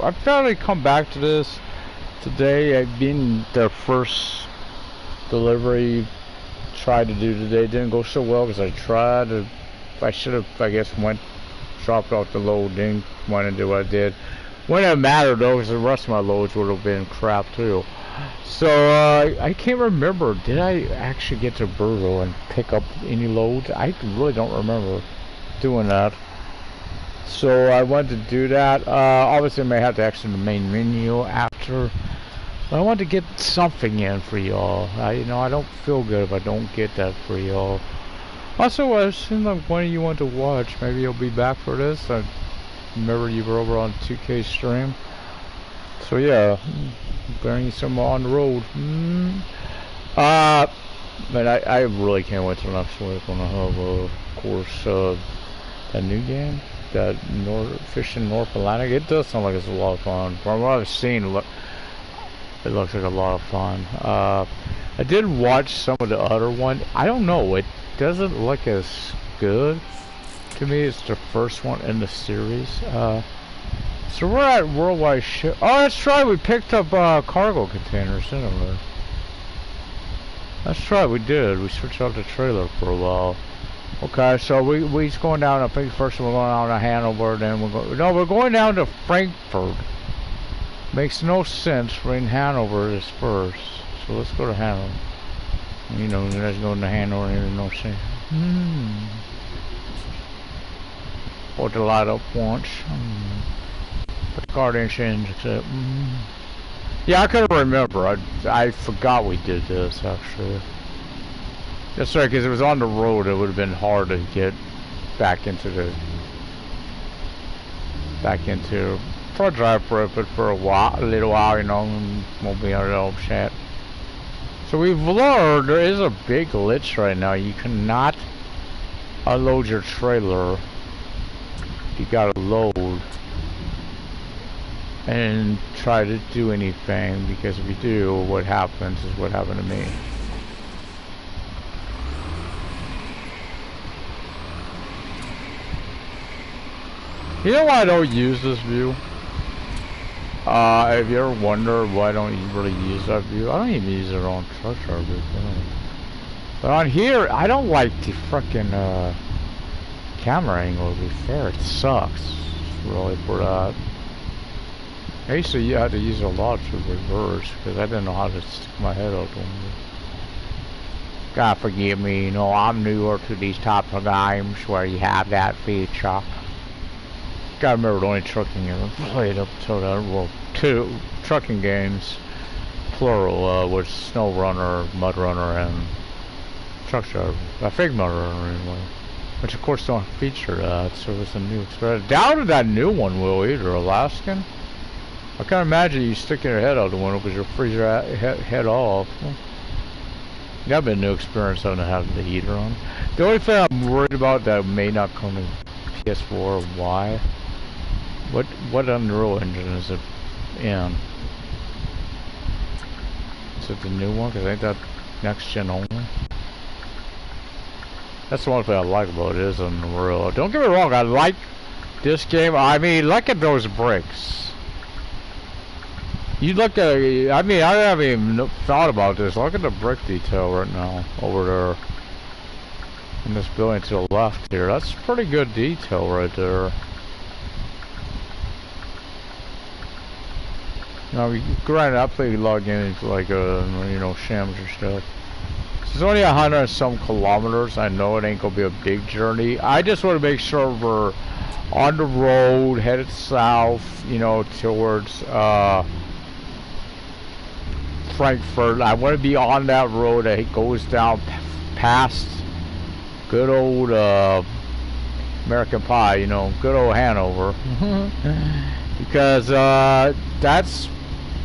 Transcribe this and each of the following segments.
I've finally come back to this today. I've been the first delivery tried to do today. It didn't go so well because I tried to. I should have, I guess, dropped off the load, didn't want to do what I did. Wouldn't have mattered though, because the rest of my loads would have been crap too. So I can't remember. Did I actually get to Burgo and pick up any loads? I really don't remember doing that. So I wanted to do that. Obviously, I may have to exit the main menu after. But I want to get something in for y'all. You know, I don't feel good if I don't get that for y'all. Also, I assume like one of you want to watch. Maybe you'll be back for this. I remember you were over on 2K stream. So yeah, bringing some on the road. But I really can't wait till next week when I have, of course, a new game. That Fishing North Atlantic. It does sound like it's a lot of fun. From what I've seen, it looks like a lot of fun. I did watch some of the other one. I don't know. It doesn't look as good to me. It's the first one in the series. So we're at Worldwide Ship. Oh, that's right. We picked up cargo containers, didn't we? That's right. We did. We switched out the trailer for a while. Okay, so we's going down. I think first we're going down to Hanover, then we're going down to Frankfurt. Makes no sense. We're in Hanover is first, so let's go to Hanover. You know, let's go to Hanover. There's no sense. Put the light up once. Put the car engines except. Yeah, I couldn't remember. I forgot we did this actually. That's right, because it was on the road. It would have been hard to get back into for a drive for it, but for a little while, you know, won't be on all chat. So we've learned there is a big glitch right now. You cannot unload your trailer. You gotta load and try to do anything, because if you do, what happens is what happened to me. You know why I don't use this view? If you ever wonder why I don't really use that view, I don't even use it on truck drivers. But on here, I don't like the frickin' camera angle, to be fair. It sucks, really, for that. I used to have to use it a lot to reverse, because I didn't know how to stick my head out on it. God forgive me, you know, I'm newer to these type of games where you have that feature. Gotta remember the only trucking game I played up until that, well, 2 trucking games, plural, was Snow Runner, Mud Runner, and Truck Driver. I think Mud Runner anyway. Which of course don't feature that, so it's a new experience. Doubted that new one will either, Alaskan. I can't imagine you sticking your head out the window because you'll freeze your head off. That'd be a new experience having the heater on. The only thing I'm worried about that may not come to PS4, why? What Unreal Engine is it in? Is it the new one? Because ain't that next gen only? That's the one thing I like about it, is Unreal. Don't get me wrong, I like this game. I mean, look at those bricks. You look at, I mean, I haven't even thought about this. Look at the brick detail right now over there in this building to the left here. That's pretty good detail right there. Now, granted, I play log in into like you know, shams or stuff. It's only 100 and some kilometers. I know it ain't gonna be a big journey. I just want to make sure we're on the road, headed south, you know, towards Frankfurt. I want to be on that road that goes down past good old American Pie, you know, good old Hanover. Because that's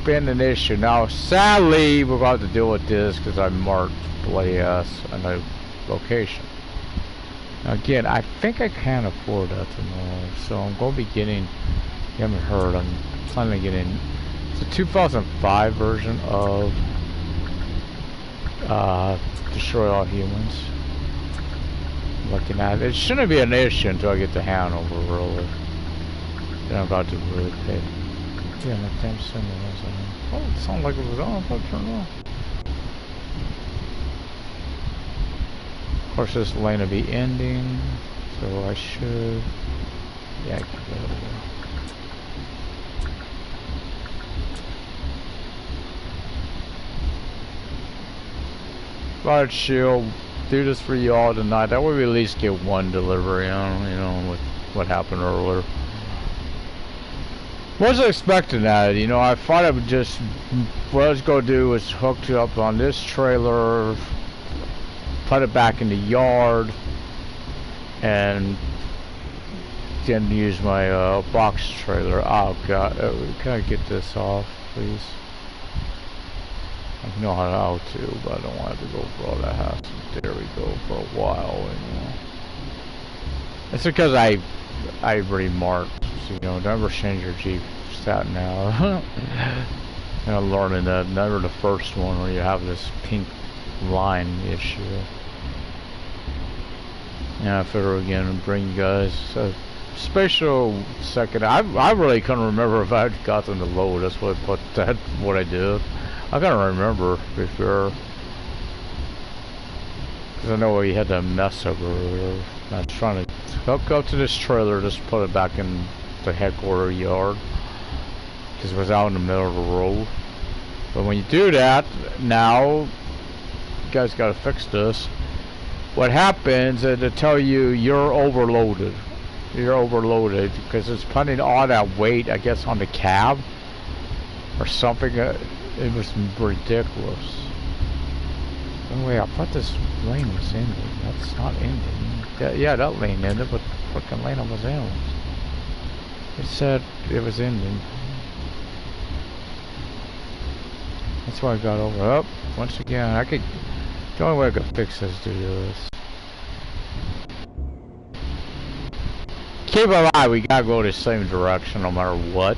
been an issue. Now, sadly, we're going to have to deal with this because I marked bloody ass a new location. Now, again, I think I can afford that tomorrow, so I'm going to be getting, you haven't heard, I'm planning on getting, it's a 2005 version of Destroy All Humans. Looking at it, it shouldn't be an issue until I get to Hanover, really. Then I'm about to really pay. Yeah, that damn symbol was on. Oh, it sounded like it was on. I thought it turned on. Of course, this lane will be ending, so I should. Yeah, I can get over there. Alright, Shield, do this for y'all tonight. That way we at least get one delivery on, you know, with what happened earlier. Wasn't expecting that, you know. I thought I would just, what I was going to do was hook it up on this trailer, put it back in the yard, and then use my box trailer. Oh god, can I get this off, please? I know how to, but I don't want to go for all that hassle. There we go, for a while, you know. It's because I remarked, you know, never change your Jeep stat now. You know, learning that never the first one where you have this pink line issue. Yeah, I figure again and bring you guys a special second. I really couldn't remember if I had gotten the load. That's what I put that what I did. I can't remember before, because I know we had that mess up earlier. I was trying to hook up to this trailer, just put it back in the headquarters yard, because it was out in the middle of the road. But when you do that, now you guys got to fix this. What happens is they tell you you're overloaded. You're overloaded because it's putting all that weight, I guess, on the cab or something. It was ridiculous. Oh wait, I thought this lane was ending. That's not ending. Yeah, that lane ended, but the fucking lane I was in. It said it was ending. That's why I got over. Oh, once again, I could. The only way I could fix this is to do this. Keep in mind, we gotta go the same direction no matter what.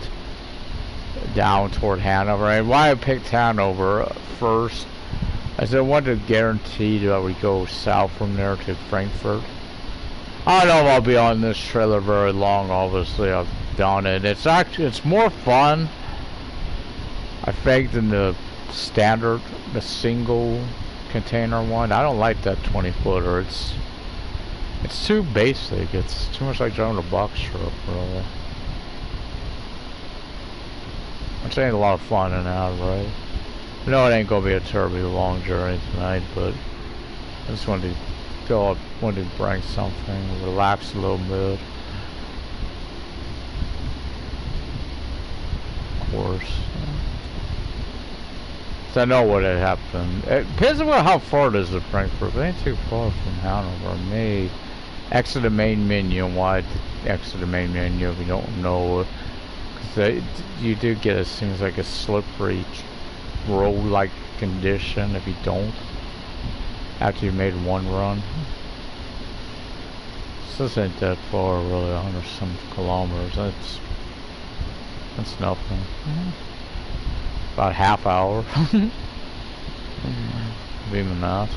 Down toward Hanover. And why I picked Hanover first is I wanted to guarantee that we go south from there to Frankfurt. I don't know if I'll be on this trailer very long. Obviously, I've done it. It's more fun, I think, than the standard, the single container one. I don't like that 20-footer. It's too basic. It's too much like driving a box truck, really. Which ain't a lot of fun and out, right? I know it ain't gonna be a terribly long journey tonight, but I just wanted to go up, wanted to bring something, relax a little bit. Of course. So I know what had happened. It depends on how far it is to Frankfurt. It ain't too far from Hanover. May exit the main menu. And why exit the main menu if you don't know? Because you do get, it seems like a slippery road-like condition if you don't. After you made one run. This ain't that far, really. 100-some kilometers. That's nothing. About half hour. Even that.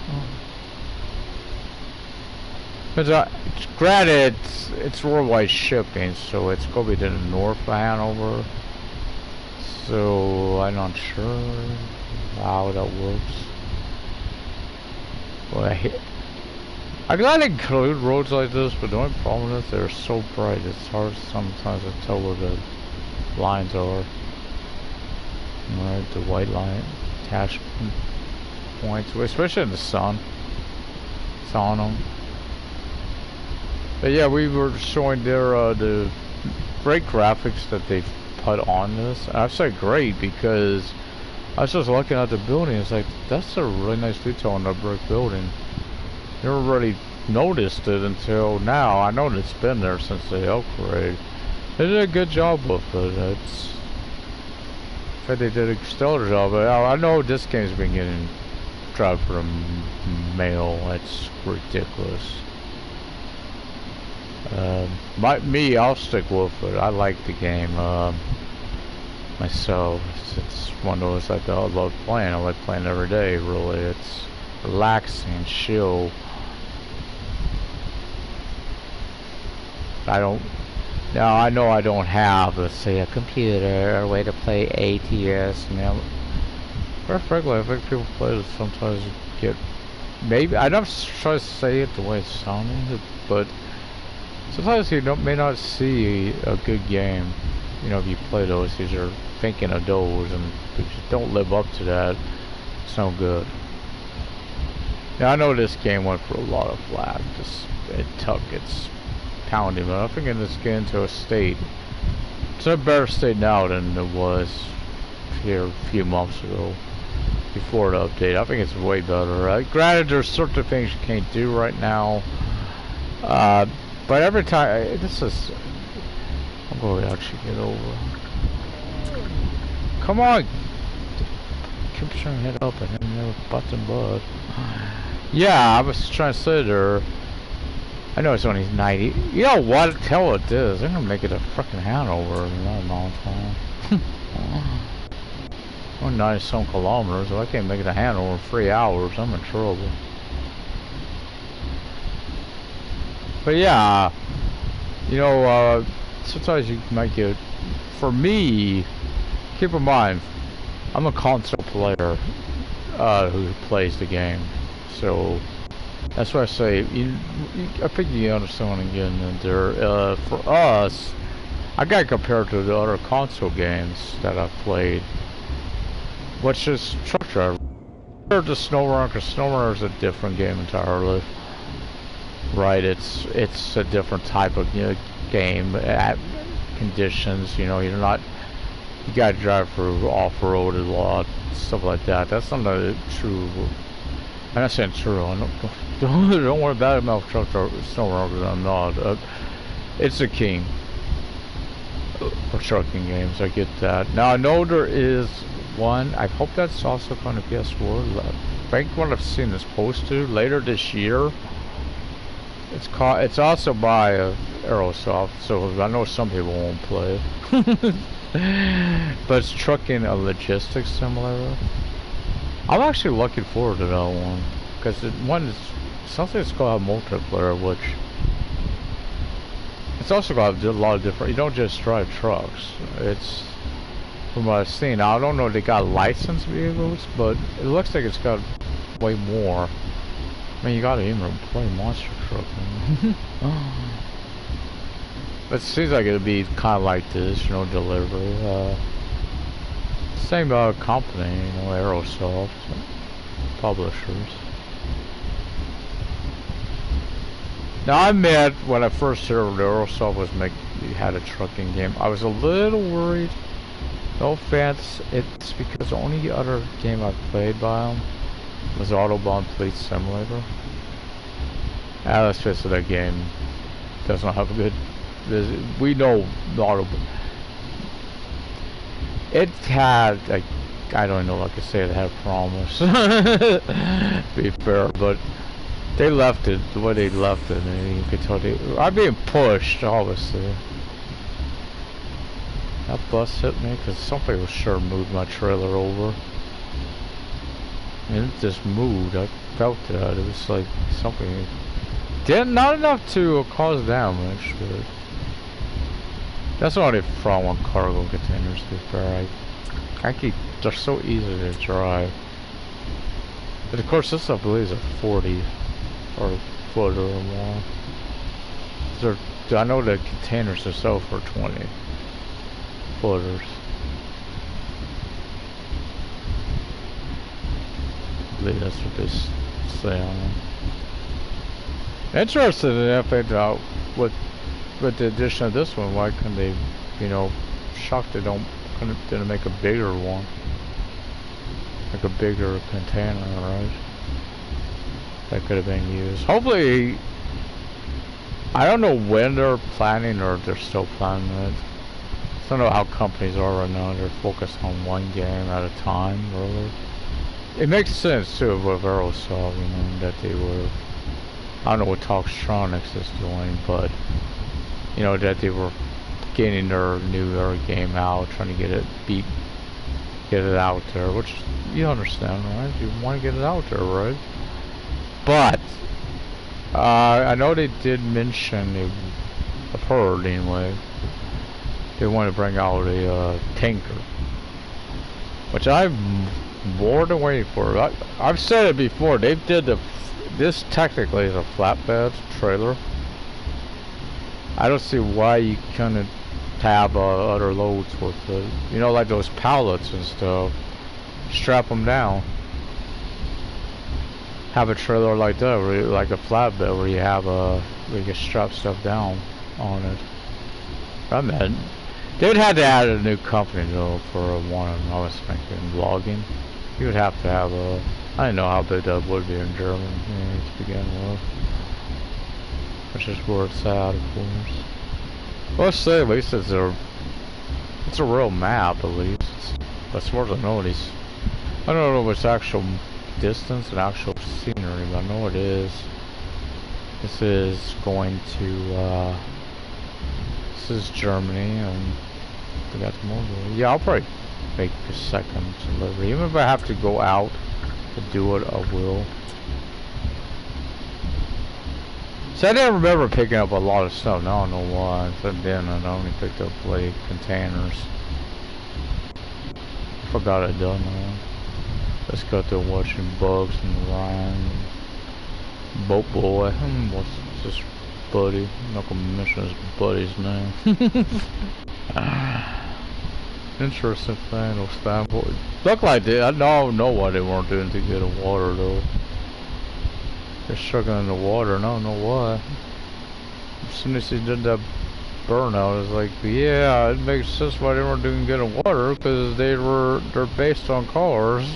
But granted, it's worldwide shipping, so it's gonna be to the north of Hanover. So I'm not sure how that works. But I gotta include roads like this, but the only problem is they're so bright. It's hard sometimes to tell where the lines are. Right, the white line attachment points, especially in the sun. It's on them. But yeah, we were showing their the great graphics that they've put on this. I say great because I was just looking at the building. It's like, that's a really nice detail on the brick building. Never really noticed it until now. I know it's been there since the upgrade. They did a good job with it. They did a stellar job. I know this game's been getting dropped from mail. That's ridiculous. I'll stick with it. I like the game myself. It's one of those I love playing. I like playing every day. Really, it's relaxing, chill. Now I know I don't have, let's say, a computer or a way to play ATS. Quite frankly, I think people play this sometimes get maybe I don't try to say it the way it's sounding, but sometimes you may not see a good game. You know, if you play those, because you're thinking of those, and if you don't live up to that, it's no good. Now I know this game went for a lot of flack. It took its pounding, but I think it's getting to a state. It's in a better state now than it was here a few months ago, before the update. I think it's way better. Granted, there's certain things you can't do right now, but every time I'm going to actually get over. Come on! Keep trying to hit up and hit me with button bud. Yeah, I was trying to say there. I know it's only 90. You know what? Tell what it is. I'm gonna make it a freaking Hanover in another long time. We're 90-some kilometers, so I can't make it a Hanover in 3 hours. I'm in trouble. But yeah, you know, sometimes you might get. For me, keep in mind, I'm a console player who plays the game, so. That's why I say, I think you understand what I'm getting into. For us, I got compared to the other console games that I've played, which is Truck Driver. Compared to SnowRunner, because SnowRunner is a different game entirely. Right, it's a different type of game, at conditions, you're not, you gotta drive through off-road a lot, stuff like that. That's not a true. I'm not saying true. Don't worry about it about truck or SnowRunner. I'm not. It's the king of trucking games. I get that. Now I know there is one. I hope that's also on the PS4. I think what I've seen is posted later this year. It's also by Aerosoft, so I know some people won't play it. But it's trucking a logistics simulator. I'm actually looking forward to that one, because something it's called multiplayer, which it's also got a lot of different. You don't just drive trucks. It's from what I've seen. Now, I don't know if they got licensed vehicles, but it looks like it's got way more. I mean, you gotta even play monster truck. But it seems like it'd be kind of like this, delivery. Same company, Aerosoft, publishers. Now I admit, when I first heard Aerosoft had a trucking game, I was a little worried. No offense, it's because the only other game I've played by them was Autobahn Fleet Simulator. Let's face it, that game does not have a good. We know Autobahn. It had, I don't know, like I say, it had promise. Be fair, but they left it the way they left it, and you could tell I'm being pushed, obviously. That bus hit me because something was sure moved my trailer over. And it just moved. I felt that. It was like something. Not enough to cause damage, but. That's not a problem on cargo containers, to be fair. They're so easy to drive. But of course, this I believe is a 40 or footer or more. I know the containers are sold for 20 footers. I believe that's what they say on them. Interested in if they with the addition of this one, why couldn't they, shocked they didn't make a bigger one, like a bigger container, right? That could have been used. Hopefully, I don't know when they're planning or if they're still planning it. I don't know how companies are right now. They're focused on one game at a time, really. It makes sense too with Aerosoft, that they would. I don't know what Toxtronics is doing, but. That they were getting their newer game out, trying to get it out there, which you understand, right? You want to get it out there, right? But I know they did mention I've heard anyway. They want to bring out a tanker, which I'm more than waiting for. I've said it before. They did this technically is a flatbed trailer. I don't see why you couldn't have other loads with it. You know, like those pallets and stuff. Strap them down. Have a trailer like that, like a flatbed, where you have where you can strap stuff down on it. I mean, they would have to add a new company though for one. I was thinking logging. You would have to have a. I didn't know how big that would be in Germany to begin with. Which is where it's at, of course. Well, let's say at least it's a real map, at least. As far as I know, I don't know if it's actual distance and actual scenery, but I know it is. This is going to, this is Germany, and we got the mobile. Yeah, I'll probably make a second delivery. Even if I have to go out to do it, I will. So I didn't remember picking up a lot of stuff. Now I don't know why. So then I only picked up like containers. I forgot I'd done that. Let's go to watching Bugs and Ryan. Boat Boy. What's this buddy? I'm not gonna mention his buddy's name. Interesting thing, those standpoint. Look like they. I don't know why they weren't doing to get in water though. They're struggling in the water, and I don't know why. As soon as he did that burnout, it's like, yeah, it makes sense why they weren't doing good in water, because they're based on cars.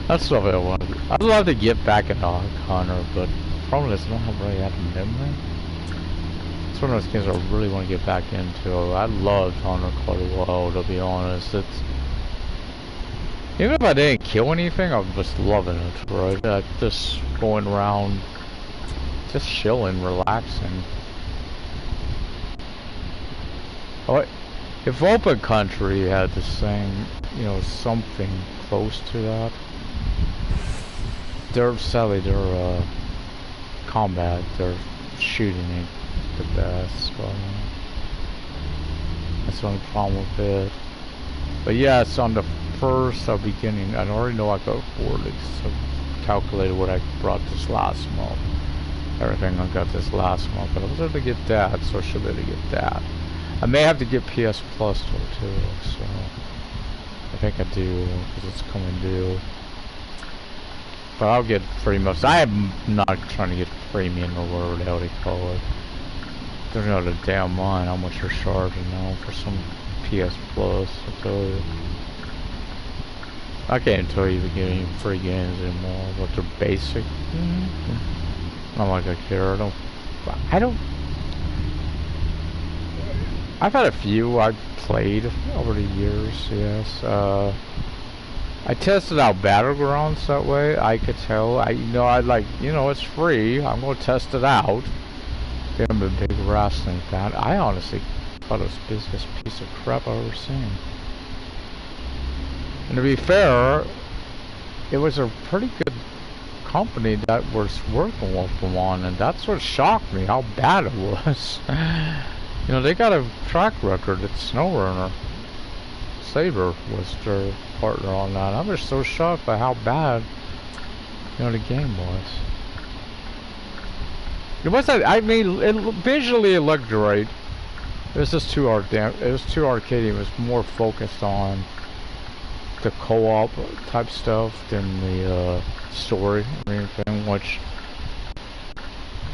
That's stuff I want to do. I'd love to get back into Hunter, but the problem is I don't have really have memory. It's one of those games I really want to get back into. I loved Hunter quite a while, to be honest. Even if I didn't kill anything, I'm just loving it, right? Just going around, just chilling, relaxing. Oh, if Open Country had the same, you know, something close to that. Sadly, their combat, their shooting ain't the best. So that's the only problem with it. But yeah, it's on the first beginning. I already know I got 4 leaks, so I calculated what I brought this last month. Everything I got this last month, but I was able to get that, so I should be able to get that. I may have to get PS Plus though too, so I think I do, because it's coming due. But I'll get pretty much. I am not trying to get premium or whatever the hell they call it. There's no the damn mind how much you're charging now for some PS Plus, I tell you. I can't tell you to get any free games anymore, but they're basic. Not like I care. I don't. I've had a few I've played over the years, yes. I tested out Battlegrounds that way. I could tell. I'd like, it's free. I'm going to test it out. I'm a big wrestling fan. I honestly thought it was the biggest piece of crap I've ever seen. And to be fair, it was a pretty good company that was working with them on, and that's what shocked me, how bad it was. They got a track record at SnowRunner. Saber was their partner on that. I was so shocked by how bad, the game was. It wasn't. I mean, visually it looked great. It was just too arcadey. It was more focused on the co-op type stuff than the story or anything.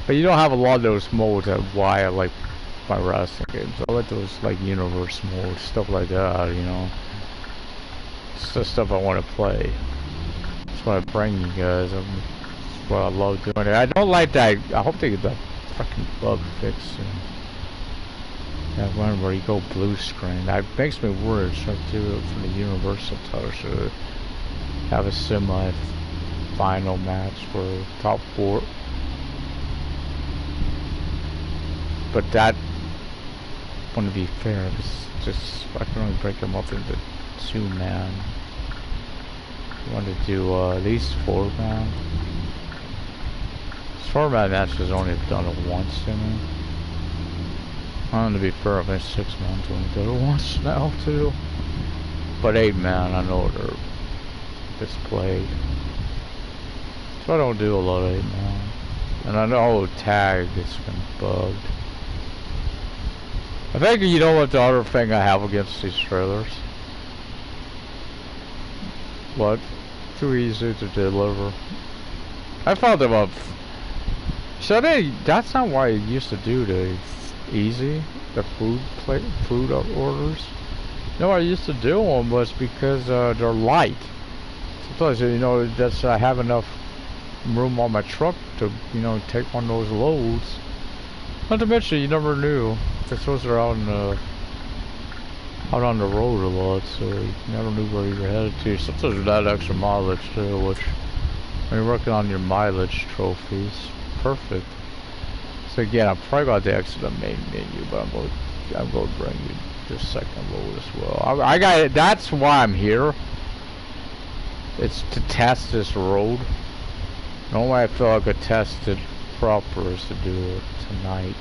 But you don't have a lot of those modes. That's why I like my wrestling games. I like those like universe modes, stuff like that. It's the stuff I want to play. That's why I bring you guys. That's what I love doing. I don't like that. I hope they get that fucking bug fixed. That one where you go blue screen. That makes me worried. Trying to do it for the Universal title. Should have a semi-final match for top 4. But that, want to be fair, it's just I can only break them up into 2-man. I want to do at least 4-man. Format match has only done it once, you know. To be fair, I've been 6 months only did it once now too. But 8 man, I know they're displayed. So I don't do a lot of 8 man. And I know tag has been bugged. I think you know what the other thing I have against these trailers? What? Too easy to deliver. I found them up. So that's not why I used to do the easy, the food orders. No, I used to do them was because they're light. Sometimes, you know, that's I have enough room on my truck to, you know, take one of those loads. Not to mention, you never knew. Because those are out on the road a lot, so you never knew where you were headed to. Sometimes with that extra mileage too, which when you're working on your mileage trophies, perfect. So again, I'm probably about to exit the main menu, but I'm going to bring you this second load as well. I got it. That's why I'm here. It's to test this road. The only way I feel I could test it proper is to do it tonight.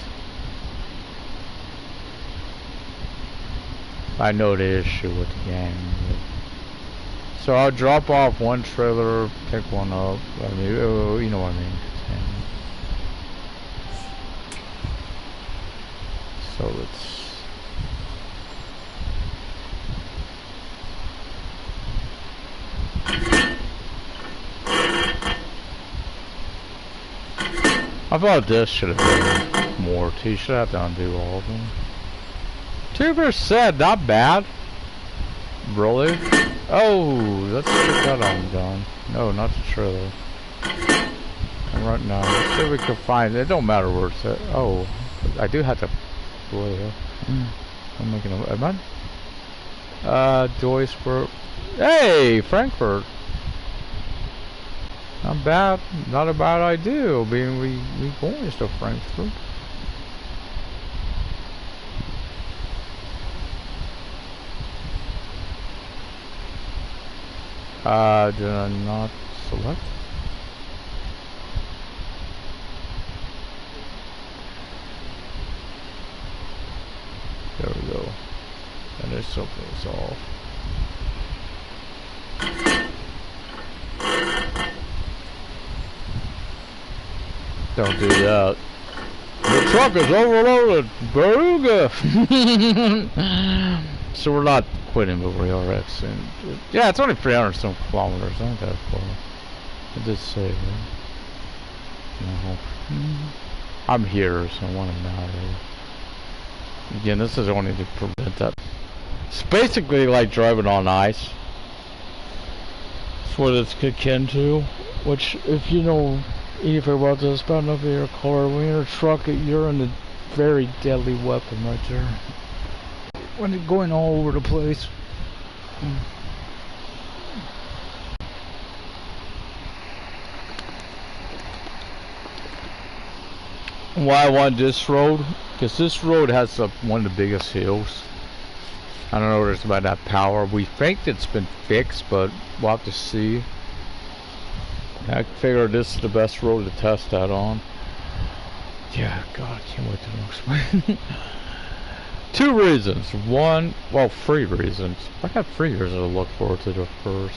I know the issue with the game. So I'll drop off one trailer, pick one up. I mean, you know what I mean. So let's. I thought this should have been more too. You should have to undo all of them. 2%, not bad. Really? Oh, let's get that undone. No, not the trailer. And right now, let's see if we can find it. It don't matter where it's at. Oh, I do have to. I'm making a. Am I? Duisburg. Hey, Frankfurt. Not bad. Not a bad idea. Being we going to Frankfurt. Did I not select? There we go. And there's something's off. Don't do that. The truck is overloaded, Baruga. So we're not quitting, but we are exiting. Yeah, it's only 300 some kilometers. Not that far. I did say that. No. I'm here, so I want to know. Again, this is only to prevent that. It's basically like driving on ice. That's what it's akin to. Which, if you know anything about this, bad enough of your car, when you're in a truck, you're in a very deadly weapon right there. When it's going all over the place. Why I want this road? Because this road has one of the biggest hills. I don't know what it's about that power. We think it's been fixed, but we'll have to see. I figure this is the best road to test that on. Yeah, God, I can't wait to explain. 2 reasons. One, well, 3 reasons. I got 3 years to look forward to the first.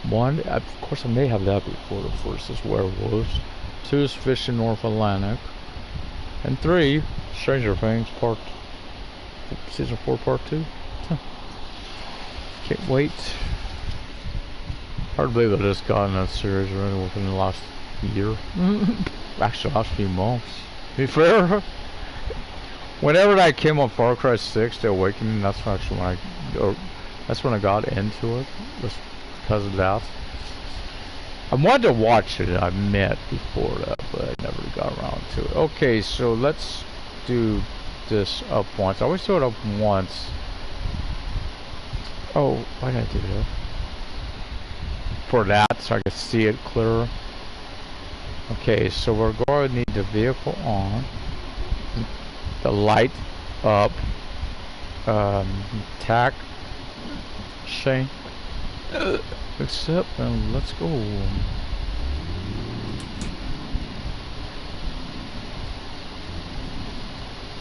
1, of course, I may have that before the first is werewolves. 2 is Fish in North Atlantic. And 3, Stranger Things Season 4 Part 2. Huh. Can't wait. Hard to believe I just got in that series already within the last year. Actually, last few months. To be fair, whenever I came on Far Cry 6, The Awakening, that's actually when I got into it. Just because of that. I wanted to watch it, I admit, before that, but I never got around to it. Okay, so let's do this up once. I always do it up once. Oh, why did I do that? For that, so I can see it clearer. Okay, so we're going to need the vehicle on, the light up, tack, chain, accept, and let's go.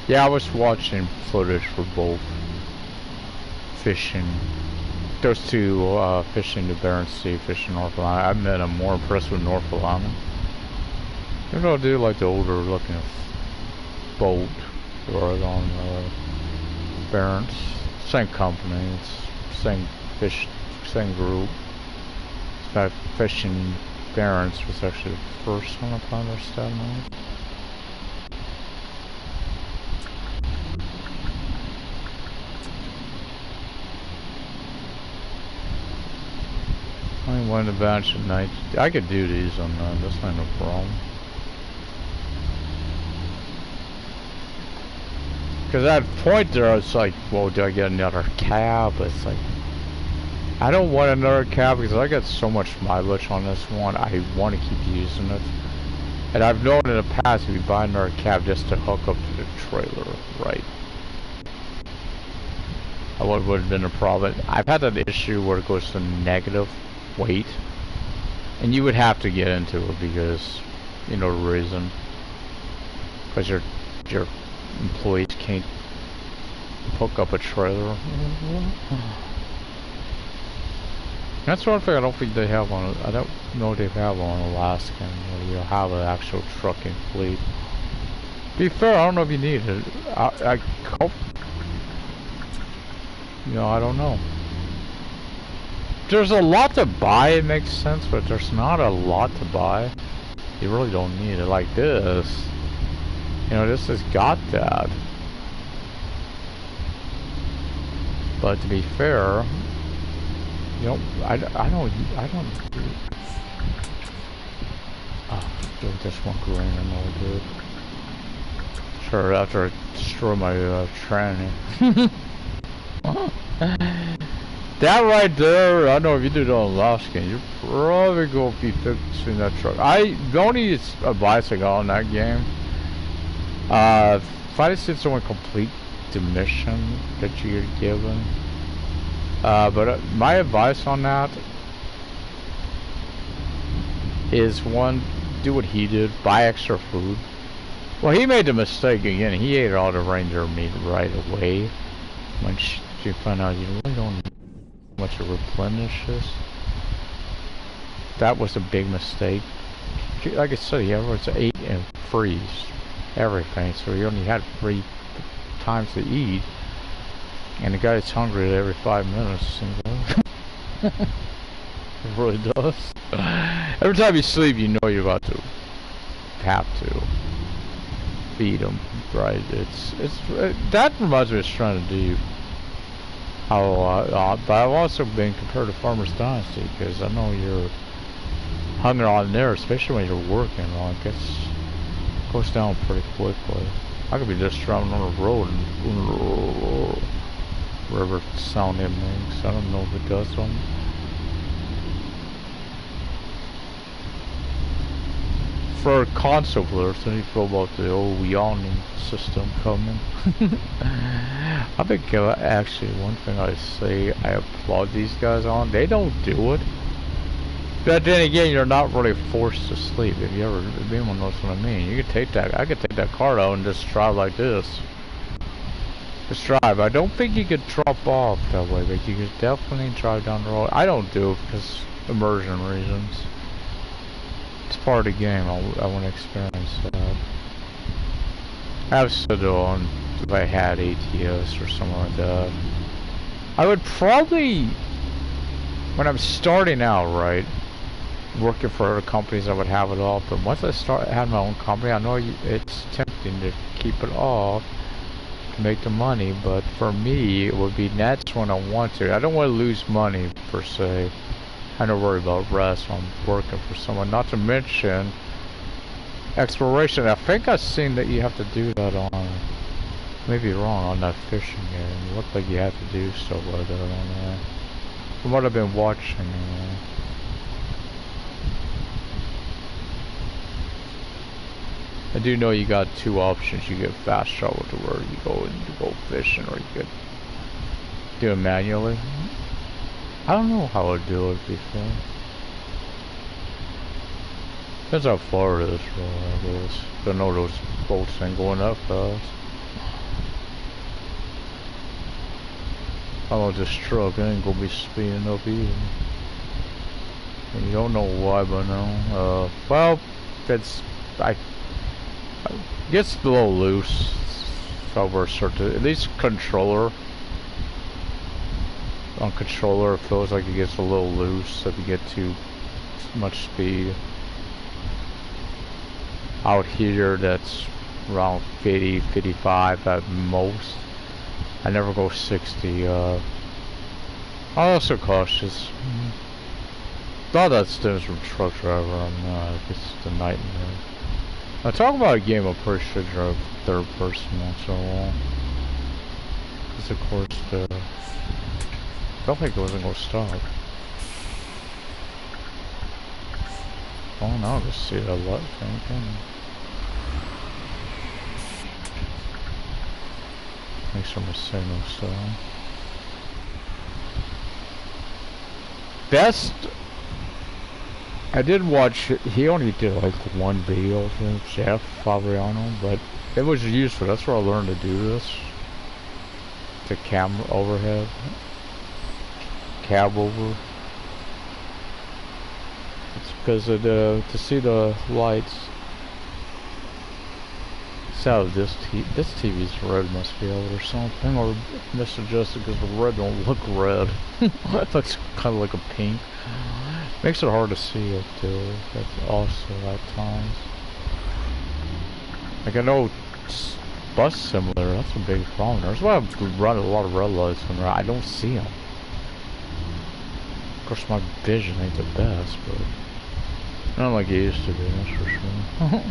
Yeah, I was watching footage for both fishing. Those two fishing the Barents Sea, fishing North Atlantic. I admit I'm more impressed with North Atlantic. Even though I do like the older looking boat right on Barents. Same company, it's same fish, same group. That fishing Barents was actually the first one if I understand right. I mean, one advantage at night. I could do these on that, that's not no problem. Because at that point there, it's like, well, do I get another cab? It's like, I don't want another cab because I got so much mileage on this one. I want to keep using it. And I've known in the past if you buy another cab just to hook up to the trailer, right? That would have been a problem. I've had that issue where it goes to negative weight. And you would have to get into it because, you know the reason. Because your employees can't hook up a trailer. That's one thing I don't think they have on. I don't know if they have on Alaskan where you have an actual trucking fleet. Be fair, I don't know if you need it. I hope. You know, I don't know. There's a lot to buy, it makes sense, but there's not a lot to buy. You really don't need it. Like this. You know, this has got that. But to be fair, you know, I don't. Oh, dude, this one green and all, dude. Sure, after I destroy my tranny. That right there, I don't know if you do it on Alaskan, you're probably going to be fixing that truck. The only advice I got on that game, if I see someone complete the mission that you're given, but my advice on that is one, do what he did, buy extra food. Well, he made the mistake again, he ate all the reindeer meat right away when she found out you really don't need much to replenish this. That was a big mistake. Like I said, he was ate and freeze everything, so he only had 3 times to eat, and the guy's hungry every 5 minutes. It really does. Every time you sleep, you know you're about to have to feed him, right? That reminds me of trying to do. But I've also been compared to Farmer's Dynasty because I know you're hungry on there, especially when you're working. Like it goes down pretty quickly. I could be just driving on the road and whatever sound it makes. I don't know if it does something. For console players, how do you feel about the old yawning system coming? I think actually one thing I say I applaud these guys on, they don't do it. But then again, you're not really forced to sleep. If anyone knows what I mean, you could take that. I could take that car out and just drive like this. Just drive. I don't think you could drop off that way, but you could definitely drive down the road. I don't do it because immersion reasons. It's part of the game. I want to experience that. I've said on if I had ATS or something like that, I would probably, when I'm starting out, right, working for other companies, I would have it off. But once I had my own company, I know it's tempting to keep it off to make the money. But for me, it would be that's when I want to. I don't want to lose money per se. I don't worry about rest when I'm working for someone. Not to mention exploration. I think I've seen that you have to do that on, maybe wrong, on that fishing game. It looked like you have to do stuff like that on there. From what I've been watching. I do know you got 2 options. You get fast travel to where you go fishing, or you could do it manually. I don't know how I'd do it before. Depends how far it is, I guess. I know those boats ain't going up fast. Follow this truck, I ain't gonna be speeding up either. And you don't know why by now. Well, that's gets a little loose over a certain, at least controller. On controller, it feels like it gets a little loose if you get too much speed. Out here, that's around 50, 55 at most. I never go 60. I'm also cautious. All that stems from truck driver. I'm not. It's the nightmare. Now talk about a game of pretty sure drive third person once in a while. Because of course the felt like it wasn't gonna stop. Oh no, just see that light thing. Make sure my signal's still on. Best. I did watch. He only did like one video from Jeff Fabriano, but it was useful. That's where I learned to do this. The camera overhead, cab over. It's because of the to see the lights. So this TV's red must be out or something, or misadjusted because the red don't look red. It looks kind of like a pink. Makes it hard to see it too. That's also at times. Like I know bus similar. That's a big problem. That's why I run a lot of red lights when I don't see them. Of course, my vision ain't the best, but not like it used to be. That's for sure.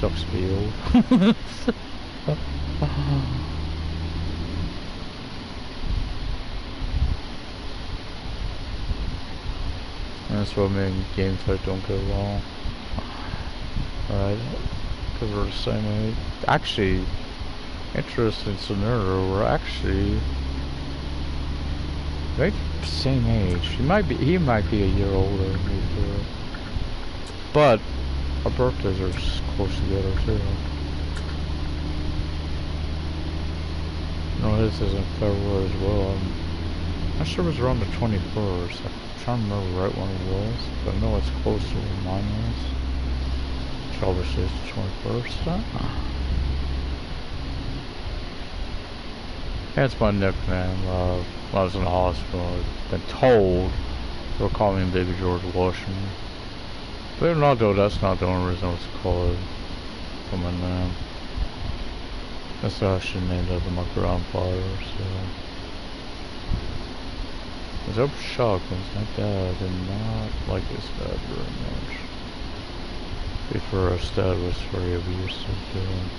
Sucks to be old. That's what made gameplay don't get long. Right? Because we're the same age. Actually, interesting scenario. We're actually right the same age. He might be a year older than me too. But our birthdays are close together too. No, his is in February as well. I'm not sure it was around the 21st. I'm trying to remember right when it was, but I know it's close to when mine was. Which obviously is the 21st. That's my nickname. When I was in the hospital, I've been told they were calling me Baby George Washington. Believe it or not, though, that's not the only reason it's called for my name. That's actually named after my grandfather, so. I was up shotguns. My dad did not like his dad very much. Before his dad was very abusive to him.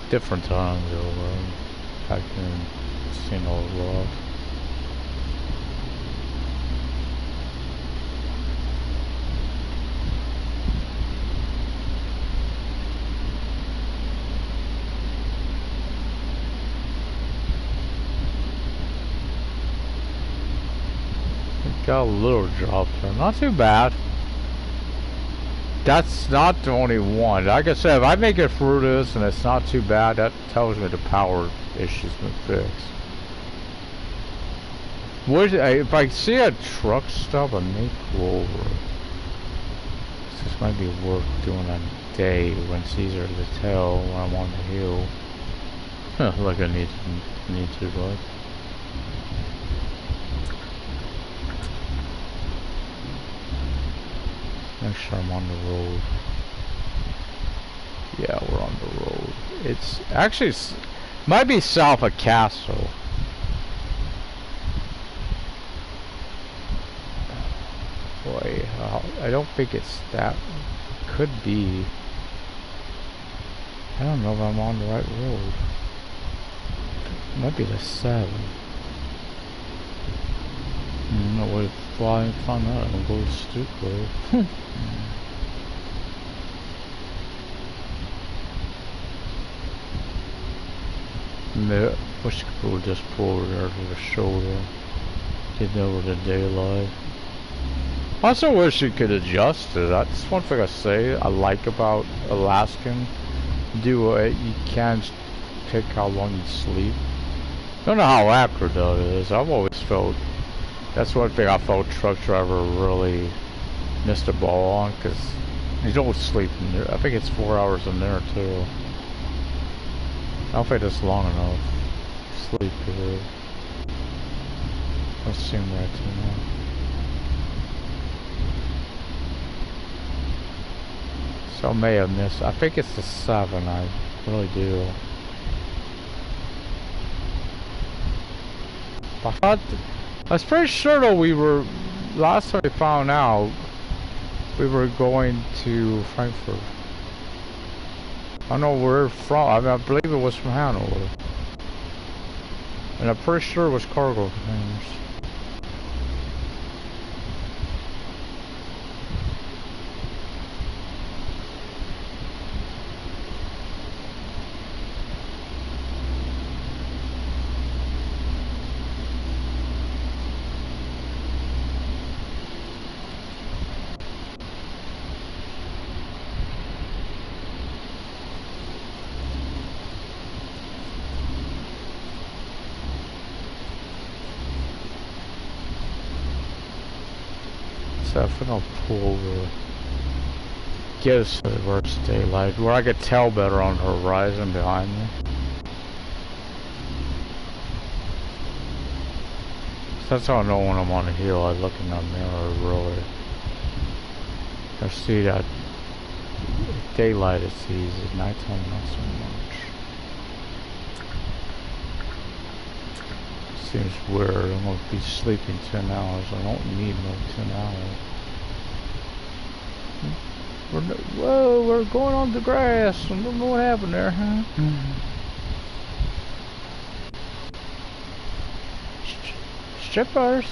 Different times though, right? Back then, seen a lot. Got a little drop there. Not too bad. That's not the only one. Like I said, if I make it through this and it's not too bad, that tells me the power issue's been fixed. If I see a truck stop, I may pull over. This might be worth doing on a day when it's easier to tell when I'm on the hill. Like I need to, like. Make sure I'm on the road. Yeah, we're on the road. It's actually might be south of Castle. Boy, I don't think it's that. Could be. I don't know if I'm on the right road. It might be the 7. No way to fly and find out. I'm going stupid. I wish you could just pull over there to the shoulder. Get over the daylight. I also wish you could adjust it. That's one thing I say I like about Alaskan. Do it. You can pick how long you sleep. Don't know how accurate that is. I've always felt that's one thing I felt truck driver really missed a ball on, because you don't sleep in there. I think it's 4 hours in there too. I don't think that's long enough. Sleep period. I assume that too. So I may have missed. I think it's the 7. I really do. I was pretty sure though we were, last time we found out, we were going to Frankfurt. I don't know where it's from. I mean, I believe it was from Hanover. And I'm pretty sure it was cargo containers. I think I'll pull over, get us to where it's daylight, where I could tell better on the horizon behind me. So that's how I know when I'm on a hill. I look in the mirror really. I see that daylight it's easy, nighttime not so much. Seems weird. I'm gonna be sleeping 10 hours. I don't need no 10 hours. Whoa, we're going on the grass. I don't know what happened there, huh? Strippers.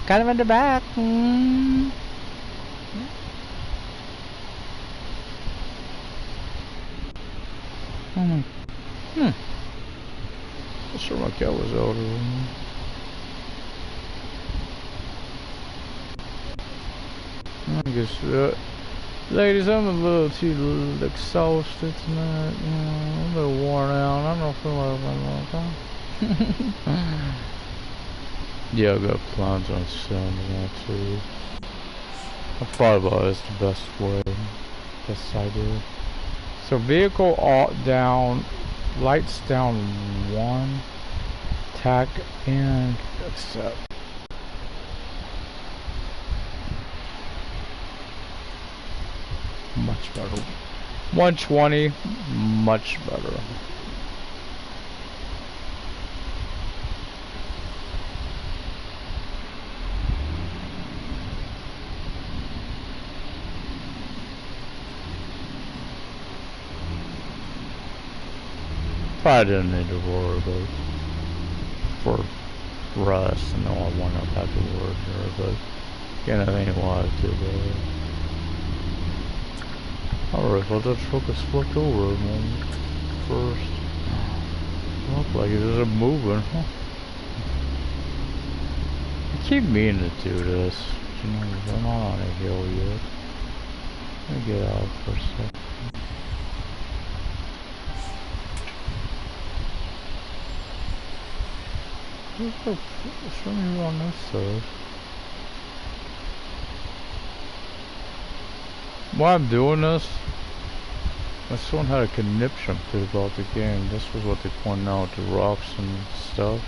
Got him in the back. I'm sure my cat was older. I guess, ladies, I'm a little too exhausted tonight. You know, I'm a little worn out. I don't feel like I'm a long time. Yeah, I got plans on Sunday now too. I thought about it as the best way, best idea. So vehicle all down, lights down 1, tack and accept. Much better. 120, much better. Probably didn't need to worry about for rust. I know I want to have to worry here, but again, I ain't want to do that. Alright, well that truck is flipped over man. First. Look like it isn't moving, huh? I keep meaning to do this. You know, I'm not on a hill yet. Let me get out for a second. Show me on this side. While I'm doing this, my son had a conniption about the game. This was what they pointed out, the rocks and stuff.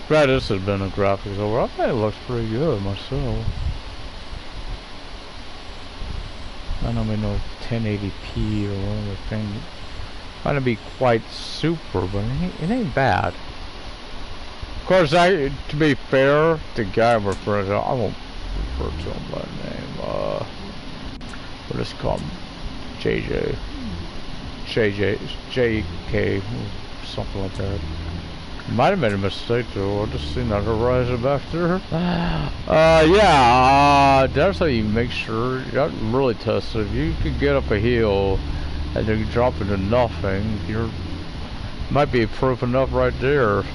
Glad this has been a graphics over. I think it looks pretty good myself. I don't even know 1080p or whatever thing. Trying to be quite super, but it ain't bad. Of course, to be fair, the guy I'm referring to, I won't refer to him by name. We'll just call him JJ, JK, something like that. Might have made a mistake though. I just seen that horizon back there. Yeah, that's how you make sure. You got to really test it. If you could get up a hill and then drop into nothing, you're might be proof enough right there. So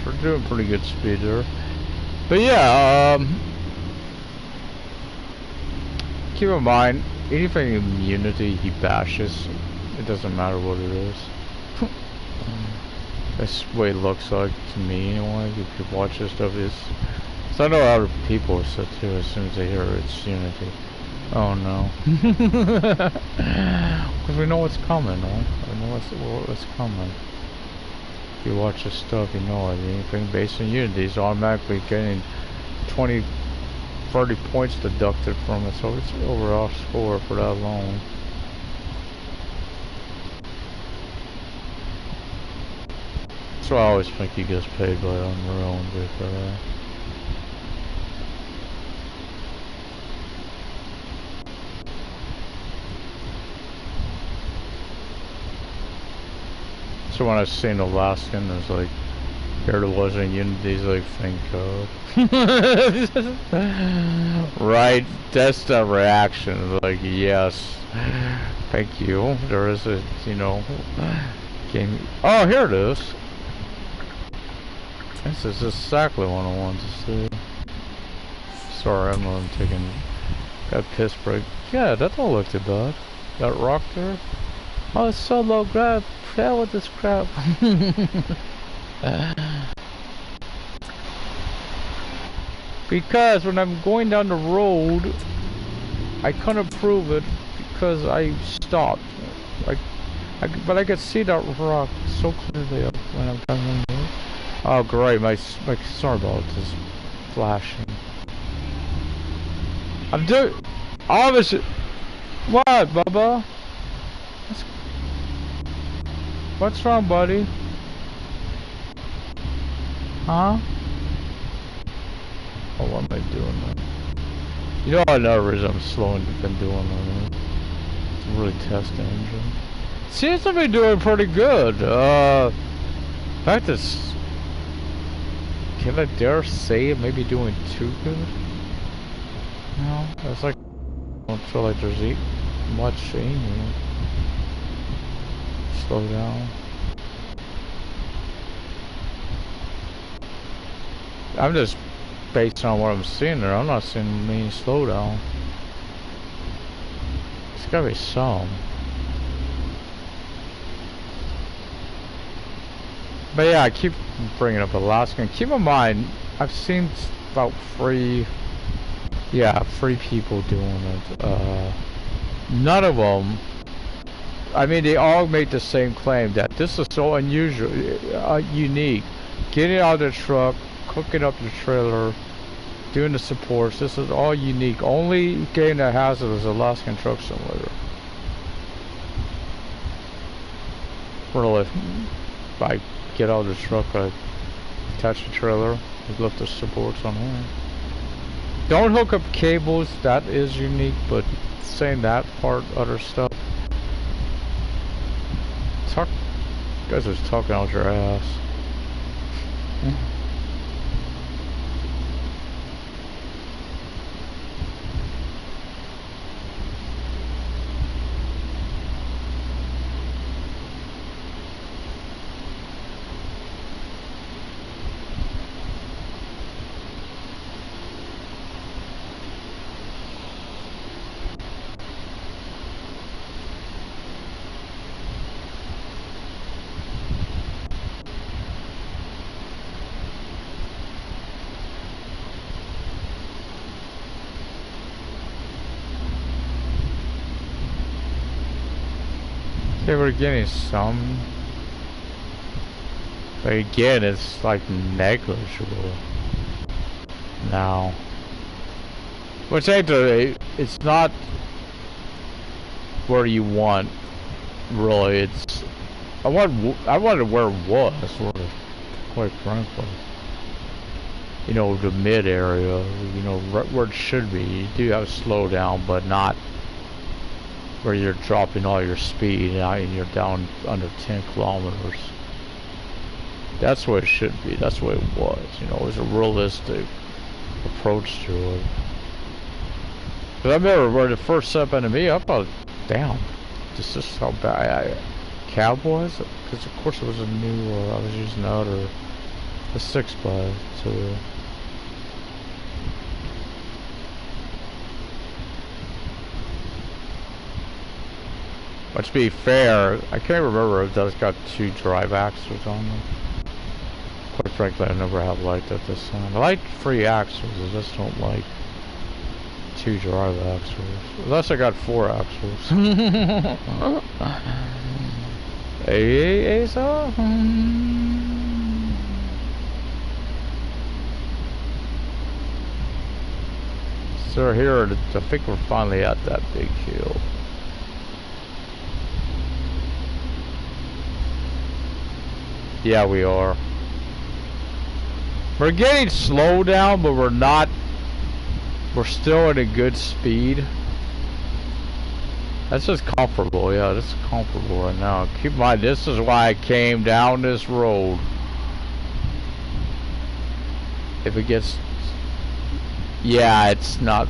we're doing pretty good speed there. But yeah, keep in mind, anything immunity he bashes, It doesn't matter what it is. That's the way it looks like to me anyway. If you watch this stuff, so I know other people sit too as soon as they hear it's Unity. Oh no. Because we know what's coming, right? We know what's coming. If you watch this stuff, you know it. Anything based on Unity is automatically getting 20, 30 points deducted from it, so it's overall score for that long. That's why I always think he gets paid by Unreal and VFR. So when I seen Alaskan, it's like, here it was in Unity's like, thank God. Right, that's the reaction, like, yes, thank you. There is a, you know, game. Oh, here it is. This is exactly what I wanted to see. Sorry, I'm taking that piss break. Yeah, that don't look too bad. That rock there. Oh, it's so low grab. Hell with this crap. Because when I'm going down the road, I couldn't prove it because I stopped. But I could see that rock so clearly up when I'm coming in. Oh great, my sorry about this flashing. I'm doing obviously. What, Bubba? What's wrong, buddy? Huh? Oh, what am I doing now? You know another reason I'm slowing been doing that. It's really test the engine. Seems to be doing pretty good. In fact, it's. Can I dare say it may be doing too good? No, it's like I don't feel like there's much in here. Slow down. I'm just based on what I'm seeing there. I'm not seeing any slowdown. It's gotta be some. But yeah, I keep bringing up Alaska. And keep in mind, I've seen about three people doing it. None of them. I mean, they all make the same claim that this is so unusual, unique. Getting out of the truck, cooking up the trailer, doing the supports. This is all unique. Only game that has it is Alaskan Truck Simulator. Really, I get out of the truck, I attach the trailer, I lift the supports on here. Don't hook up cables. That is unique, but saying that part, other stuff. You guys are talking out your ass. Okay, we're getting some, but again, it's like negligible now. Which actually, it's not where you want, really. It's I wanted where it was, sort of, quite frankly. You know, the mid area, you know, where it should be. You do have a slowdown, but not where you're dropping all your speed and you're down under 10 kilometers. That's where it should be. That's what it was. You know, it was a realistic approach to it. But I remember when it first happened to me, I thought, damn, this is how bad cab was. Because of course it was a new, I was using that or a 6x to. But to be fair, I can't remember if that's got 2 drive axles on them. Quite frankly, I never have liked that this time. I like 3 axles, I just don't like 2 drive axles. Unless I got 4 axles. Hey, Asa? So here, I think we're finally at that big hill. Yeah, we are. We're getting slow down, but we're not. We're still at a good speed. That's just comfortable, yeah, this is comfortable right now. Keep in mind, this is why I came down this road. If it gets... Yeah, it's not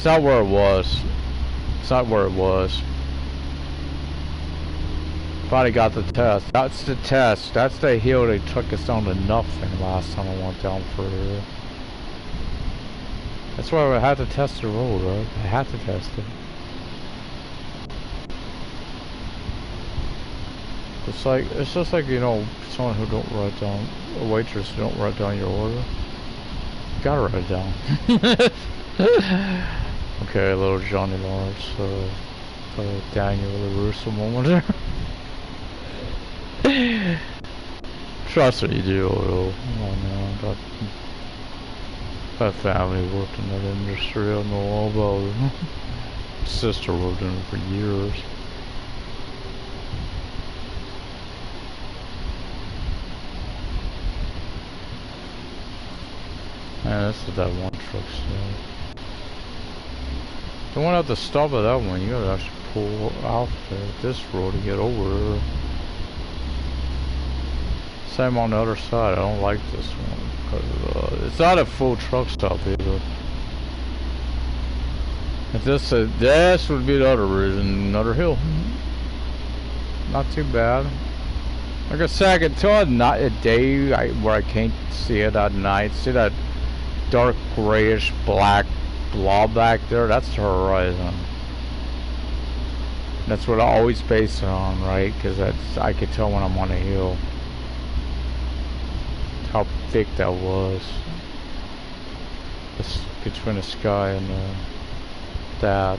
where it was. It's not where it was. Finally got the test. That's the test. That's the hill they took us down to nothing last time I went down further. That's why I had to test the road, right? I had to test it. It's just like, you know, someone who don't write down, a waitress who don't write down your order. You gotta write it down. Okay, a little Johnny Lawrence, Daniel LaRusso moment there. Trust me, you do, though. Oh no, that family worked in that industry, I know all about it. Sister worked in it for years. Man, this is that one truck still. Don't want to have to stop at that one, you gotta actually pull out this road to get over. Same on the other side, I don't like this one. Because it's not a full truck stop either. If this would be the other reason, another hill. Not too bad. Like I said, until a day where I can't see it at night, see that dark grayish black blob back there, that's the horizon. That's what I always base it on, right? Because I could tell when I'm on a hill how thick that was. Between the sky and that.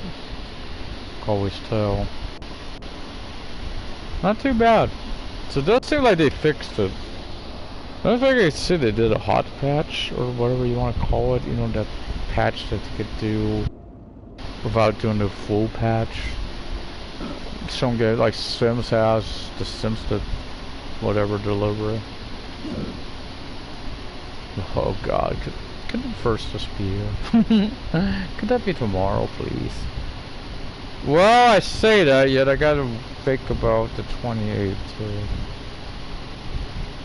Always tell. Not too bad. So it does seem like they fixed it. I don't think I see they did a hot patch or whatever you want to call it. You know, that patch that you could do without doing the full patch. Some guy like Sims has the Sims that whatever delivery. Oh God, could the first just be here? Could that be tomorrow, please? Well, I say that, yet I gotta think about the 28th too.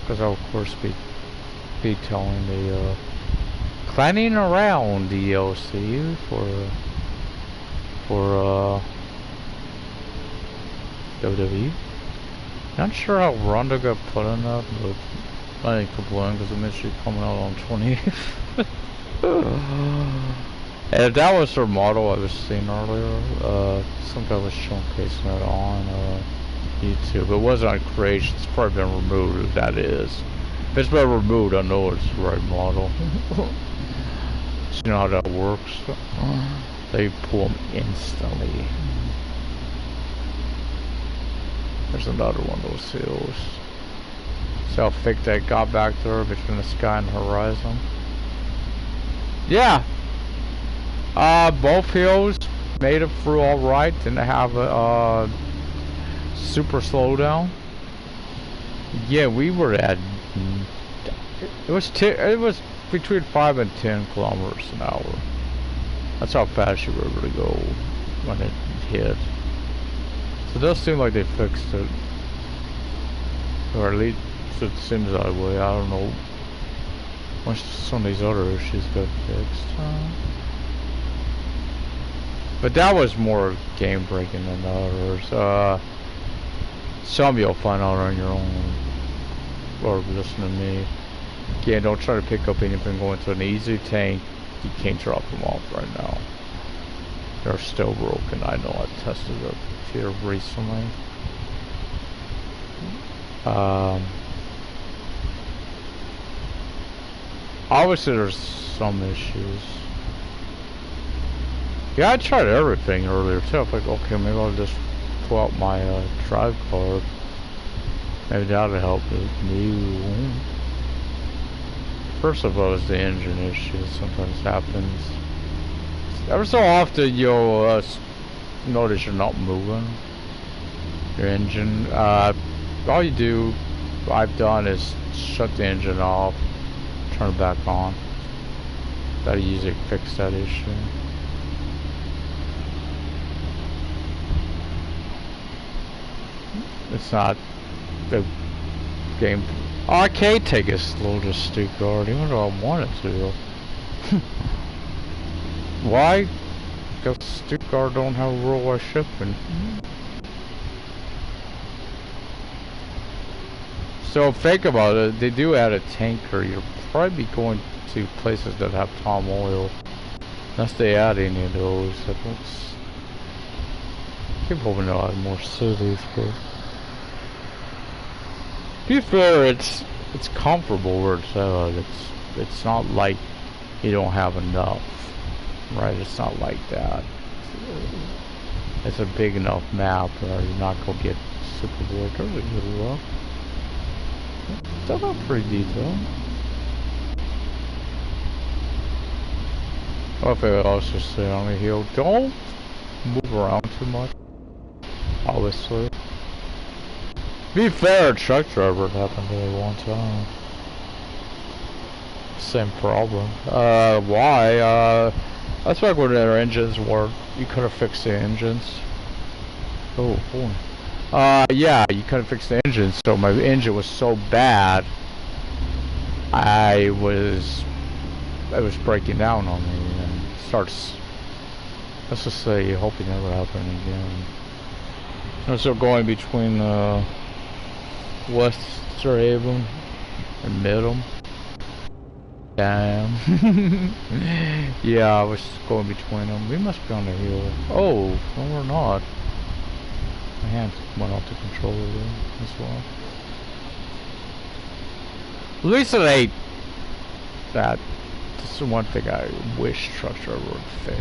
Because I'll of course be telling the planning around the DLC for WWE. Not sure how Ronda got put in that, but I ain't complaining because it means she's coming out on 28th. And if that was her model I was seeing earlier, some guy was showcasing it on YouTube. It wasn't on creation, it's probably been removed if that is. If it's been removed, I know it's the right model. So you know how that works? They pull them instantly. There's another one of those hills. See how thick that got back there between the sky and the horizon? Yeah. Both hills made it through alright. Didn't have a super slowdown. Yeah, we were at it was between 5 and 10 kilometers an hour. That's how fast you were able to go when it hit. So it does seem like they fixed it, or at least it seems that way. I don't know. Once some of these other issues got fixed. But that was more game breaking than the others. Some of you'll find out on your own, or listen to me. Again, don't try to pick up anything going to an easy tank. You can't drop them off right now. They're still broken. I know I tested it here recently. Obviously there's some issues. Yeah, I tried everything earlier too. I was like, okay, maybe I'll just pull out my drive card. Maybe that'll help it. No. First of all, it's the engine issue. Sometimes happens. Ever so often, you'll notice you're not moving your engine. All you do, what I've done, is shut the engine off, turn it back on. That'll usually fix that issue. It's not the game. Oh, I can't take it slow to Stuttgart, even though I wanted to. Why? Because Stuttgart don't have a worldwide shipping. So think about it, they do add a tanker. You'll probably be going to places that have palm oil. Unless they add any of those. I keep hoping they'll add more cities, but to be fair, it's comfortable where it's at. It's not like you don't have enough, right? It's not like that. It's a big enough map where you're not gonna get super bored. There's a good look. Still not pretty detailed. Well, if I also say on the hill, don't move around too much. Obviously. Be fair, a truck driver happened to me one time. Same problem. Why? That's back when their engines were. You could have fixed the engines. Oh boy. Yeah, you could have fixed the engine. So my engine was so bad, it was breaking down on me, and starts. Let's just say, hope it never happen again. And so going between Westerhaven and Middle. Damn. Yeah, I was going between them. We must be on the hill. Oh, no, we're not. My hand went off the controller there as well. At least it ain't that. This is one thing I wish truck driver would fix.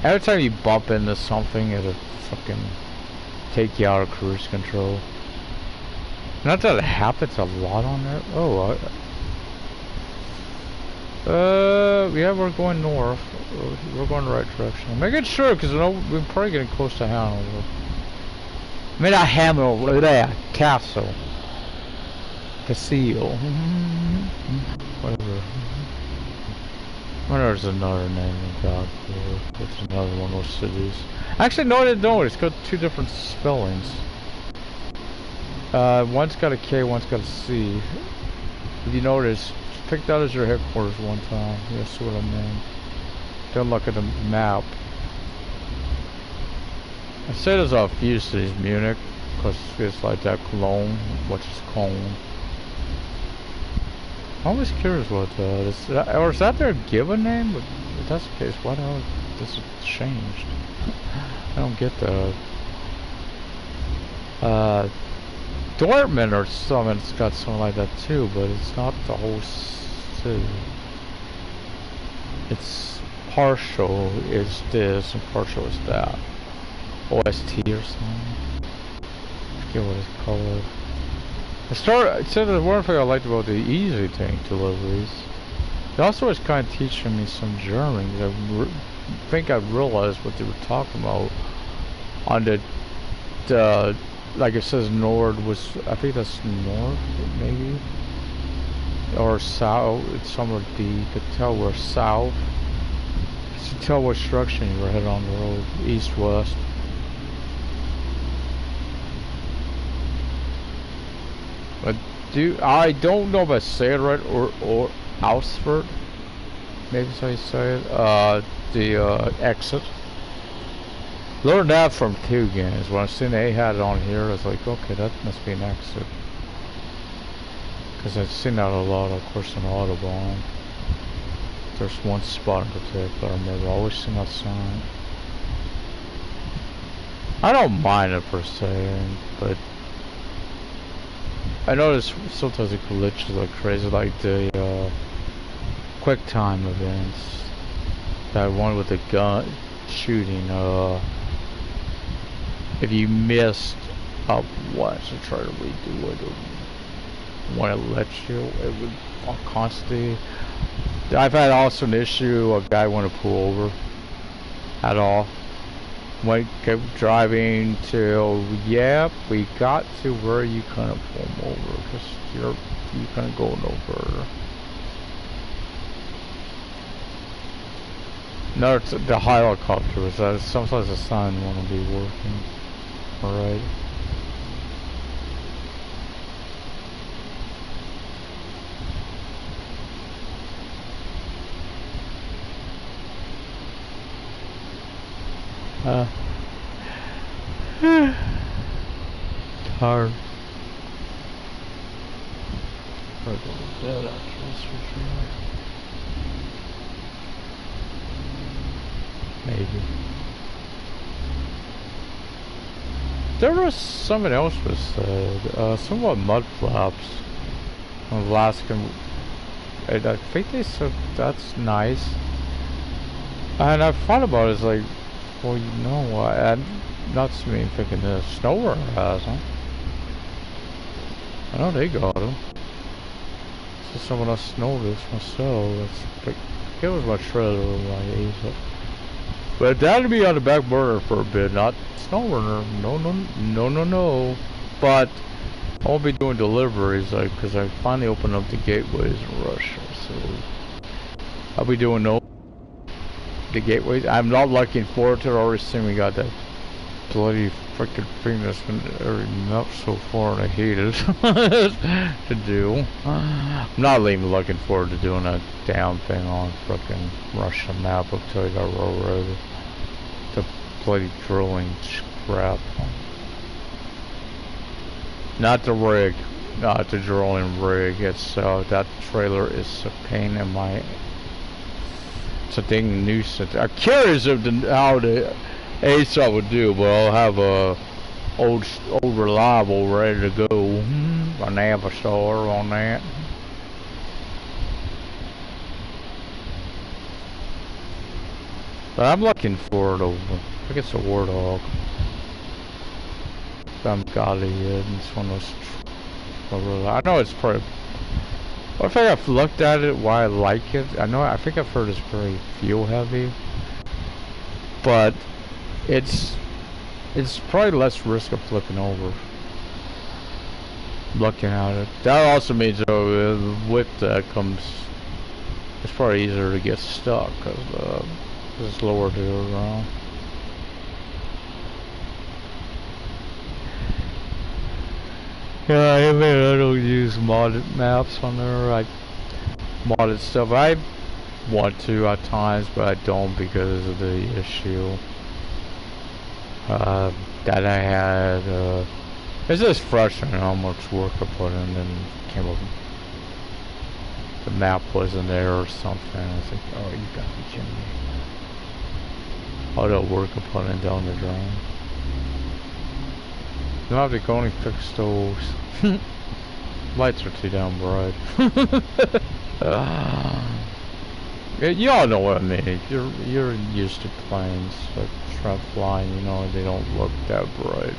Every time you bump into something, it'll fucking take you out of cruise control. Not that it happens a lot on there. Oh, yeah, we're going north. We're going the right direction. I'm making sure, because we're probably getting close to Hanover. I mean, not Hanover, there, Castle. Casille. Whatever. Well, there's another name in God for it's another one of those cities. Actually, no, I don't. It's got two different spellings. One's got a K, one's got a C. If you notice, pick that as your headquarters one time. That's what I mean. Don't look at the map. I say there's a few cities, Munich, because it's like that Cologne, which is Cologne. I'm always curious what that is. Or is that their given name? But if that's the case, why the hell this has changed? I don't get that. Dortmund or something, it's got something like that too, but it's not the whole city. It's partial is this and partial is that. OST or something. I forget what it's called. It said the one thing I liked about the easy tank deliveries. It also was kind of teaching me some German. I think I realized what they were talking about on the like it says Nord was, I think that's North maybe, or South. It's somewhere D. You could tell we're south. You could tell what direction you were headed on the road, east west. But I don't know if I say it right, or Ausford, maybe that's how you say it. The exit. Learned that from 2 games. When I seen they had it on here, I was like, okay, that must be an exit. Because I've seen that a lot, of course, in Autobahn. There's one spot in particular I remember. I always seen that sign. I don't mind it per se, but I notice sometimes it glitches like crazy, like the quick time events. That one with the gun shooting. If you missed up once to try to redo it, or when it lets you, it would constantly. I've had also an issue. A guy want to pull over at all. Kept driving till, yep, we got to where you couldn't pull them over because you couldn't go no further. No, it's the helicopters. Sometimes the sun won't be working. Alright. Tired. Maybe. There was something else was said. Somewhat mud flaps. Alaskan. I think they said that's nice. And I thought about it, it's like, well, you know what? I'm not me thinking the snowbird has them. I know they got them. So someone else noticed myself. It's like, it was my trailer with my Ace. But that'd be on the back burner for a bit, not snowbird. No. But I won't be doing deliveries, like, because I finally opened up the gateways in Russia. So I'll be doing the gateways. I'm not looking forward to it. I already seen we got that bloody freaking thing that's been not so far, and I hate it to do. I'm not even looking forward to doing that damn thing on freaking Russian map until I got railroaded. The bloody drilling crap. Not the rig, not the drilling rig. It's that trailer is a pain in my. It's a dang nuisance. I'm curious of how the ASOP would do, but I'll have a old reliable ready to go. A Navistar on that. But I'm looking forward over. I think it's a Warthog. I haven't got it yet. It's one of those. I know it's probably. I think I've looked at it, why I like it. I think I've heard it's very fuel heavy, but it's probably less risk of flipping over. Looking at it, that also means though with that comes, it's probably easier to get stuck because it's lower to the ground. Yeah, I mean, I don't use modded maps on there. I modded stuff. I want to at times, but I don't because of the issue that I had. It's just frustrating how much work I put in and came up. The map wasn't there or something. I was like, oh, you gotta be kidding me. All that work I put in down the drain. You have to go and fix those. Lights are too damn bright. You all know what I mean. You're used to planes that try flying, you know, they don't look that bright.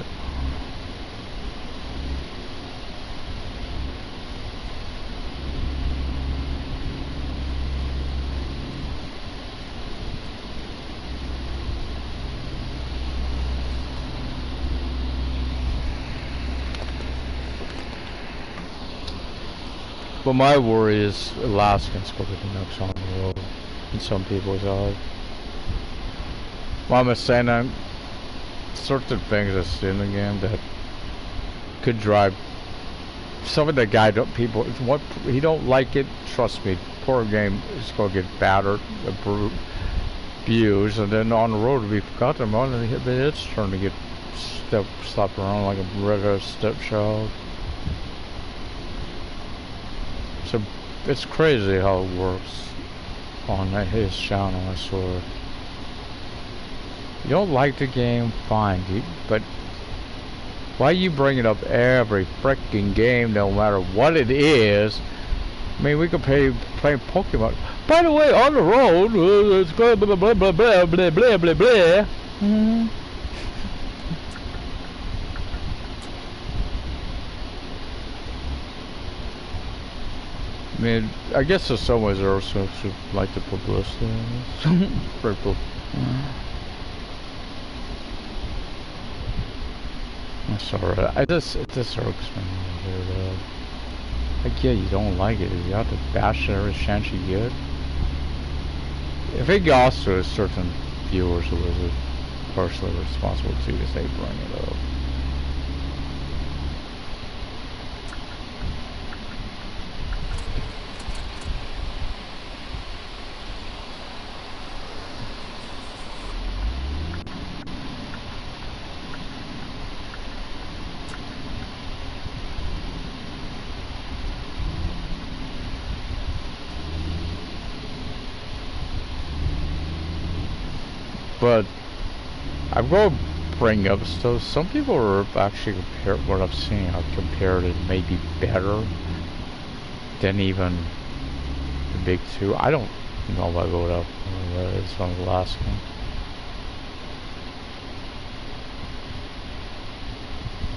But my worry is Alaskans go to the next on the road in some people's eyes. Well, I'm saying that certain things I see in the game that could drive some of the guy don't people what he don't like it. Trust me, poor game is gonna get battered, abused, and then on the road we forgot them on, and it's turn to get slapped around like a regular stepchild. So it's crazy how it works on his channel, I swear. You don't like the game, fine, dude. But why you bring it up every freaking game, no matter what it is? I mean, we could play Pokemon. By the way, on the road, it's blah blah blah blah blah blah blah blah blah. I mean, I guess there's some ways there are some who like the publicity. Very cool. I'm sorry. It just irks me a little bit. Like, yeah, you don't like it. You have to bash it every chance you get. If it goes to a certain viewers who is personally responsible too, because they bring it up. But I'm going to bring up stuff. Some people are actually what I've seen are compared it maybe better than even the big two. I don't know if I vote up. It's on the last one.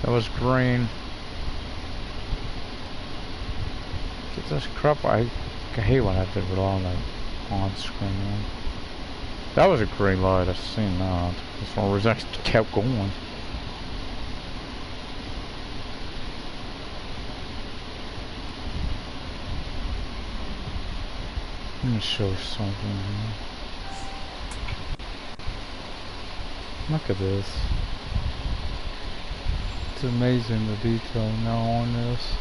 That was green. Get this crap. I hate when I have to rely on that on screen. That was a green light, I've seen that. That's one reason I kept going. Let me show you something here. Look at this. It's amazing the detail now on this.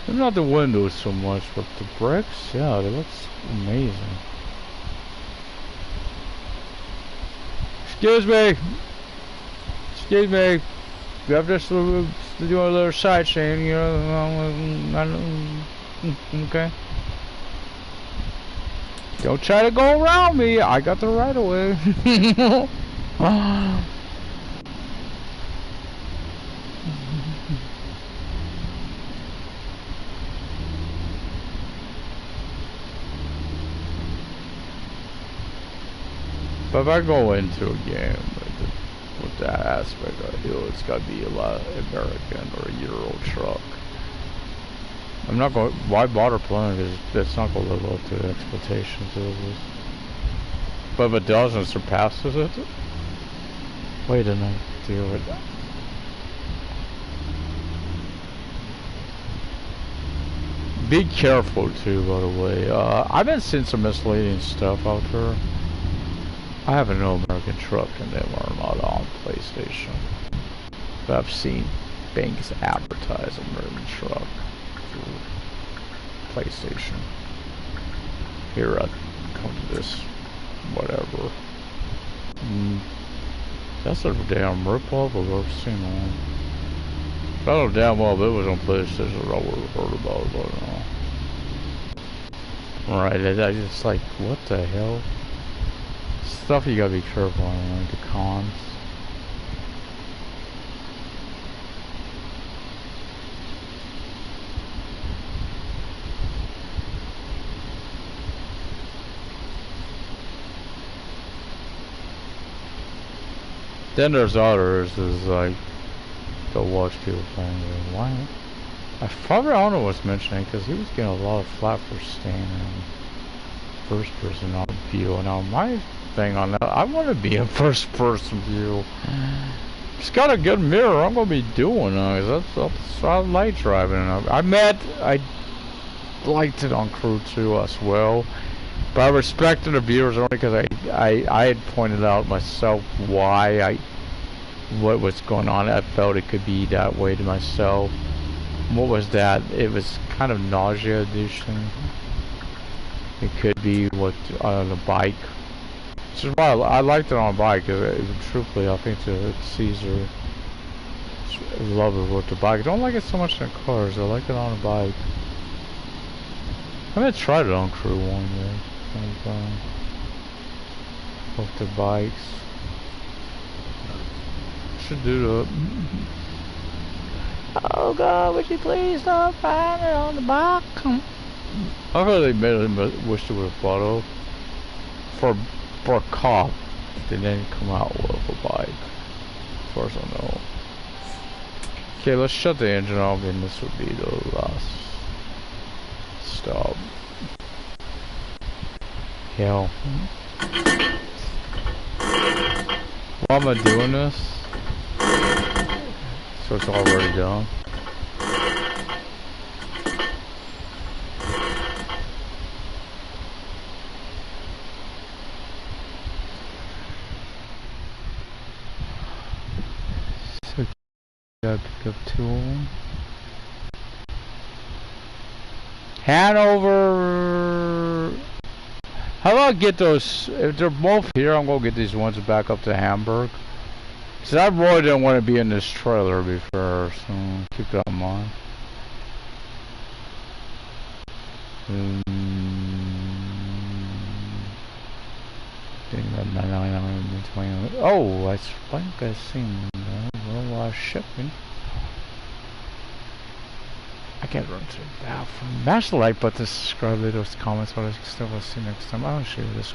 Maybe not the windows so much, but the bricks, yeah, they look amazing. Excuse me. Excuse me. We have just to do a little sightseeing, you know. Okay. Don't try to go around me. I got the right of way. But if I go into a game with that aspect, I feel it's got to be a lot of American or a Euro truck. I'm not going. Why bother playing? Because that's not going to live up to the expectations of this. But if it does and surpasses it, wait a minute, deal with that. Be careful too, by the way. I've been seeing some misleading stuff out there. I have an American truck and they were not on PlayStation. But I've seen banks advertise American truck through PlayStation. Here I come to this, whatever. That's a damn ripoff I've ever seen one. I don't know damn well if it was on PlayStation, I would have heard about it, but no. Right, I just like, what the hell? Stuff you gotta be careful on, like the cons. Then there's others, is like, to watch people playing. Why? I probably don't know what's mentioning, because he was getting a lot of flack for staying in first person on view. Now my thing on that, I want to be in first person view. It's got a good mirror. I'm gonna be doing that. That's I like driving. I liked it on Crew 2 as well, but I respected the viewers only because I had pointed out myself what was going on. I felt it could be that way to myself. What was that? It was kind of nausea inducing. It could be what on the bike. Which is why I liked it on a bike. Truthfully, I think the Caesar love it with the bike. I don't like it so much in cars. I like it on a bike. I haven't tried it on Crew 1 yet. With the bikes. Should do that. Oh God, would you please stop find it on the box? I heard they made him wish there was a photo for a cop. They didn't come out with a bike. As far as I know. Okay, let's shut the engine off, and this would be the last stop. Hell. Why am I doing this? So it's already done. So gotta pick up two of them. Hanover. How do I get those? If they're both here, I'm gonna get these ones back up to Hamburg. Cause I really didn't want to be in this trailer before, so keep that in mind. Oh, I think I seen a lot of shipping. I can't run through that. Mash the like button, subscribe, leave those comments, what I still will see next time. I don't share this.